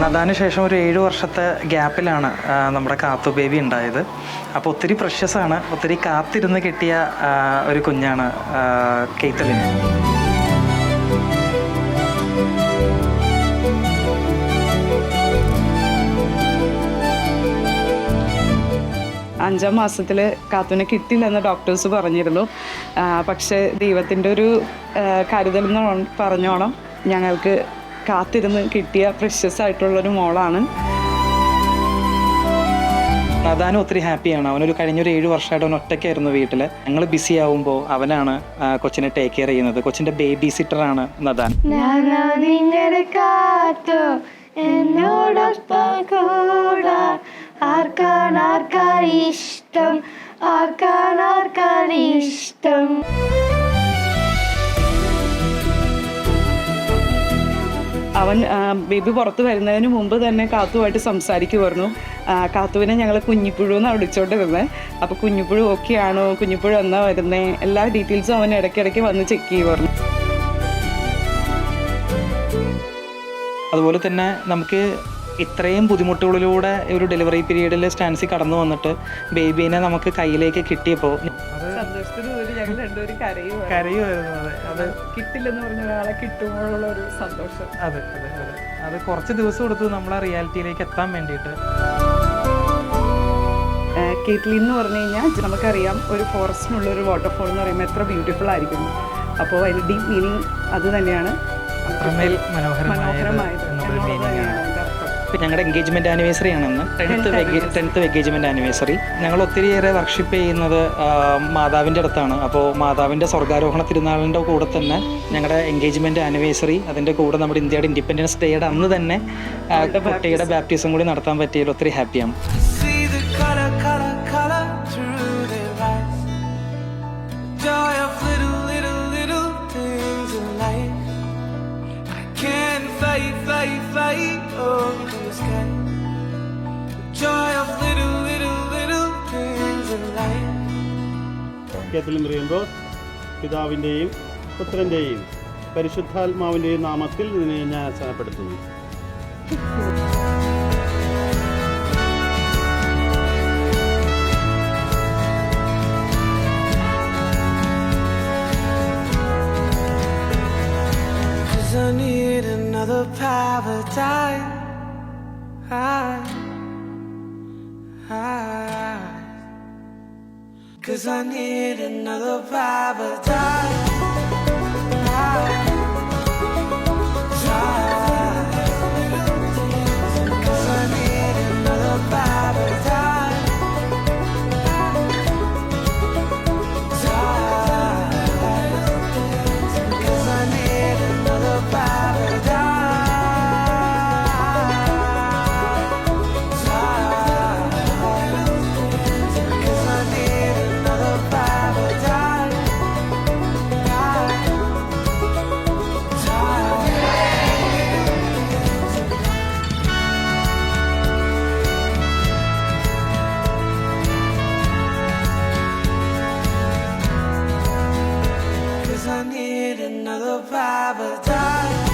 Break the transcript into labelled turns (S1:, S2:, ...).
S1: നദാന് ശേഷം ഒരു 7 വർഷത്തെ ഗ്യാപ്പിലാണ് നമ്മുടെ കാത്തു ബേബി ഉണ്ടായത്. അപ്പോൾ ഒത്തിരി പ്രഷ്യസാണ്, ഒത്തിരി കാത്തിരുന്ന് കിട്ടിയ ഒരു കുഞ്ഞാണ് കെയ്ത്തലിന്.
S2: അഞ്ചാം മാസത്തിൽ കാത്തുവിനെ കിട്ടില്ലെന്ന് ഡോക്ടേഴ്സ് പറഞ്ഞിരുന്നു. പക്ഷേ ദൈവത്തിൻ്റെ ഒരു കരുതൽ എന്ന് പറഞ്ഞോണം ഞങ്ങൾക്ക് കാത്തിരുന്ന് കിട്ടിയ പ്രഷ്യസ് ആയിട്ടുള്ളൊരു മോളാണ്.
S1: നദാനും ഒത്തിരി ഹാപ്പിയാണ്. അവനൊരു കഴിഞ്ഞൊരു 7 വർഷമായിട്ട് അവൻ ഒറ്റയ്ക്കായിരുന്നു വീട്ടിൽ. ഞങ്ങൾ ബിസി ആവുമ്പോൾ അവനാണ് കൊച്ചിനെ ടേക്ക് കെയർ ചെയ്യുന്നത്. കൊച്ചിൻ്റെ ബേബി സിറ്ററാണ് നദാൻ.
S2: അവൻ ബേബി പുറത്ത് വരുന്നതിന് മുമ്പ് തന്നെ കാത്തുമായിട്ട് സംസാരിക്കുമായിരുന്നു. കാത്തുവിനെ ഞങ്ങൾ കുഞ്ഞിപ്പുഴു എന്നാണ് വിളിച്ചോണ്ടിരുന്നത്. അപ്പോൾ കുഞ്ഞിപ്പുഴു ഓക്കെ ആണോ, കുഞ്ഞിപ്പുഴു എന്നാ വരുന്നത്, എല്ലാ ഡീറ്റെയിൽസും അവൻ ഇടയ്ക്കിടയ്ക്ക് വന്ന് ചെക്ക് ചെയ്യുമായിരുന്നു.
S1: അതുപോലെ തന്നെ നമുക്ക് ഇത്രയും ബുദ്ധിമുട്ടുകളിലൂടെ ഒരു ഡെലിവറി പീരീഡിൽ സ്റ്റാൻസി കടന്നു വന്നിട്ട് ബേബീനെ നമുക്ക് കയ്യിലേക്ക് കിട്ടിയപ്പോൾ കരയുമായിരുന്നു. അത്
S2: കിട്ടില്ലെന്ന് പറഞ്ഞ ഒരാളെ കിട്ടുമ്പോഴുള്ള ഒരു സന്തോഷം.
S1: അതെ അതെ അതെ, അത് കുറച്ച് ദിവസം എടുത്തു നമ്മളെ റിയാലിറ്റിയിലേക്ക് എത്താൻ വേണ്ടിയിട്ട്.
S2: കേറ്റ്ലിൻ എന്ന് പറഞ്ഞു കഴിഞ്ഞാൽ നമുക്കറിയാം ഒരു ഫോറസ്റ്റിനുള്ള ഒരു വാട്ടർഫോൾ എന്ന് പറയുമ്പോൾ എത്ര ബ്യൂട്ടിഫുൾ ആയിരിക്കും. അപ്പോൾ അതിന് ഡീപ്പ് മീനിങ് അത് തന്നെയാണ്,
S1: അത്രമേൽ മനോഹരമായത് എന്നുള്ളൊരു മീനിങ്ങാണ്. ഞങ്ങളുടെ എൻഗേജ്മെൻറ്റ് ആനിവേഴ്സറി ആണെന്ന്, 10th എൻഗേജ്മെൻറ്റ് ആനിവേഴ്സറി. ഞങ്ങൾ ഒത്തിരിയേറെ വർഷിപ്പ് ചെയ്യുന്നത് മാതാവിൻ്റെ അടുത്താണ്. അപ്പോൾ മാതാവിൻ്റെ സ്വർഗാരോഹണ തിരുനാളിൻ്റെ കൂടെ തന്നെ ഞങ്ങളുടെ എൻഗേജ്മെൻറ്റ് ആനിവേഴ്സറി, അതിൻ്റെ കൂടെ നമ്മുടെ ഇന്ത്യയുടെ ഇൻഡിപെൻഡൻസ് ഡേയുടെ അന്ന് തന്നെ കുട്ടിയുടെ ബാപ്റ്റിസം കൂടി നടത്താൻ പറ്റിയതിൽ ഒത്തിരി ഹാപ്പിയാണ്.
S3: കേത്തലിൻ പറയുമ്പോൾ പിതാവിൻ്റെയും പുത്രൻ്റെയും പരിശുദ്ധാത്മാവിൻ്റെയും നാമത്തിൽ നിന്നെ ഞാൻ അവസാനപ്പെടുത്തുന്നു.
S4: I need another paradise. Cause I need another paradise. Cause I need another paradise. Cause I need another paradise. I need another paradise.